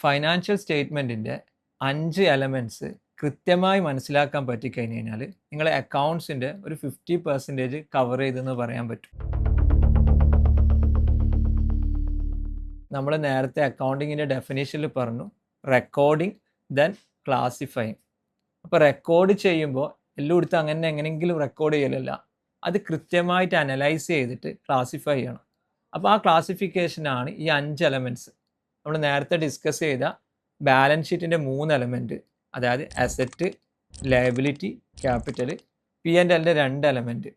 Financial സ്റ്റേറ്റ്മെൻറ്റിൻ്റെ 5 elements കൃത്യമായി മനസ്സിലാക്കാൻ പറ്റിക്കഴിഞ്ഞ് കഴിഞ്ഞാൽ നിങ്ങളെ അക്കൗണ്ട്സിൻ്റെ ഒരു 50% കവർ ചെയ്തെന്ന് പറയാൻ പറ്റും. നമ്മൾ നേരത്തെ അക്കൗണ്ടിങ്ങിൻ്റെ ഡെഫിനേഷനിൽ പറഞ്ഞു റെക്കോർഡിംഗ് ദെൻ ക്ലാസിഫൈങ്. അപ്പോൾ റെക്കോർഡ് ചെയ്യുമ്പോൾ എല്ലായിടത്തും അങ്ങനെ എങ്ങനെയെങ്കിലും റെക്കോർഡ് ചെയ്യലല്ല, അത് കൃത്യമായിട്ട് അനലൈസ് ചെയ്തിട്ട് ക്ലാസിഫൈ ചെയ്യണം. അപ്പോൾ ആ ക്ലാസിഫിക്കേഷനാണ് ഈ 5 എലമെൻറ്റ്സ്. നമ്മൾ നേരത്തെ ഡിസ്കസ് ചെയ്ത ബാലൻസ് ഷീറ്റിൻ്റെ 3 എലമെൻറ്റ്, അതായത് അസറ്റ്, ലയബിലിറ്റി, ക്യാപിറ്റൽ, P&Lൻ്റെ 2 എലമെൻറ്റ്,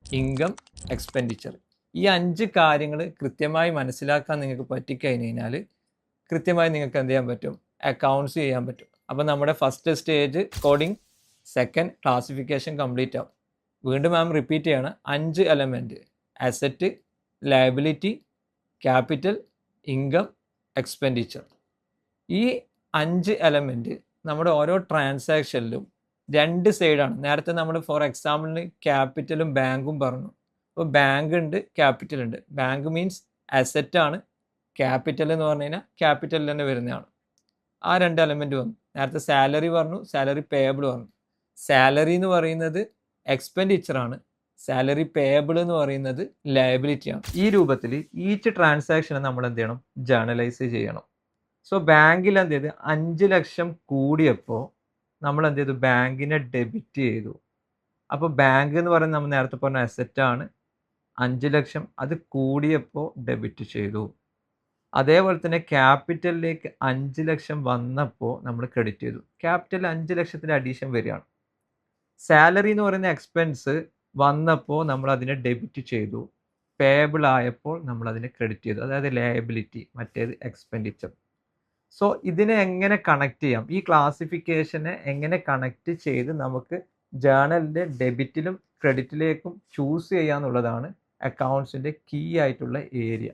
ഇൻകം, എക്സ്പെൻഡിച്ചർ. ഈ 5 കാര്യങ്ങൾ കൃത്യമായി മനസ്സിലാക്കാൻ നിങ്ങൾക്ക് പറ്റിക്കഴിഞ്ഞ് കഴിഞ്ഞാൽ കൃത്യമായി നിങ്ങൾക്ക് എന്ത് ചെയ്യാൻ പറ്റും, അക്കൗണ്ട്സ് ചെയ്യാൻ പറ്റും. അപ്പോൾ നമ്മുടെ first stage coding, second classification complete ആവും. വീണ്ടും മാം റിപ്പീറ്റ് ചെയ്യണം, 5 element asset, liability, capital, income, expenditure. ഈ 5 എലമെൻറ്റ് നമ്മുടെ ഓരോ ട്രാൻസാക്ഷനിലും 2 സൈഡാണ്. നേരത്തെ നമ്മൾ ഫോർ എക്സാമ്പിളിന് ക്യാപിറ്റലും ബാങ്കും പറഞ്ഞു. അപ്പോൾ ബാങ്ക് ഉണ്ട്, ക്യാപിറ്റൽ ഉണ്ട്. ബാങ്ക് മീൻസ് അസറ്റാണ്, ക്യാപിറ്റൽ എന്ന് പറഞ്ഞു കഴിഞ്ഞാൽ ക്യാപിറ്റലിൽ തന്നെ വരുന്നതാണ്. ആ 2 എലമെൻറ്റ് വന്നു. നേരത്തെ സാലറി പറഞ്ഞു, സാലറി പേയബിൾ പറഞ്ഞു. സാലറി എന്ന് പറയുന്നത് എക്സ്പെൻഡിച്ചറാണ്, സാലറി പേയബിൾ എന്ന് പറയുന്നത് ലയബിലിറ്റിയാണ്. ഈ രൂപത്തിൽ ഈച്ച് ട്രാൻസാക്ഷനെ നമ്മൾ എന്ത് ചെയ്യണം, ജേർണലൈസ് ചെയ്യണം. സോ ബാങ്കിൽ എന്ത് ചെയ്ത് 5 ലക്ഷം കൂടിയപ്പോൾ നമ്മൾ എന്ത് ചെയ്തു, ബാങ്കിനെ ഡെബിറ്റ് ചെയ്തു. അപ്പോൾ ബാങ്ക് എന്ന് പറയുന്നത് നമ്മൾ നേരത്തെ പറഞ്ഞ അസറ്റാണ്, 5 ലക്ഷം അത് കൂടിയപ്പോൾ ഡെബിറ്റ് ചെയ്തു. അതേപോലെ തന്നെ ക്യാപിറ്റലിലേക്ക് 5 ലക്ഷം വന്നപ്പോൾ നമ്മൾ ക്രെഡിറ്റ് ചെയ്തു. ക്യാപിറ്റൽ 5 ലക്ഷത്തിൻ്റെ അഡീഷൻ വരികയാണ്. സാലറി എന്ന് പറയുന്ന എക്സ്പെൻസ് വന്നപ്പോൾ നമ്മൾ അതിനെ ഡെബിറ്റ് ചെയ്തു. പേയബിൾ ആയപ്പോൾ നമ്മൾ അതിനെ ക്രെഡിറ്റ് ചെയ്തു, അതായത് ലയബിലിറ്റി, മറ്റേത് എക്സ്പെൻഡിച്ചർ. സോ ഇതിനെ എങ്ങനെ കണക്ട് ചെയ്യാം, ഈ ക്ലാസിഫിക്കേഷനെ എങ്ങനെ കണക്ട് ചെയ്ത് നമുക്ക് ജേർണലിൻ്റെ ഡെബിറ്റിലും ക്രെഡിറ്റിലേക്കും ചൂസ് ചെയ്യാന്നുള്ളതാണ് അക്കൗണ്ട്സിൻ്റെ കീ ആയിട്ടുള്ള ഏരിയ.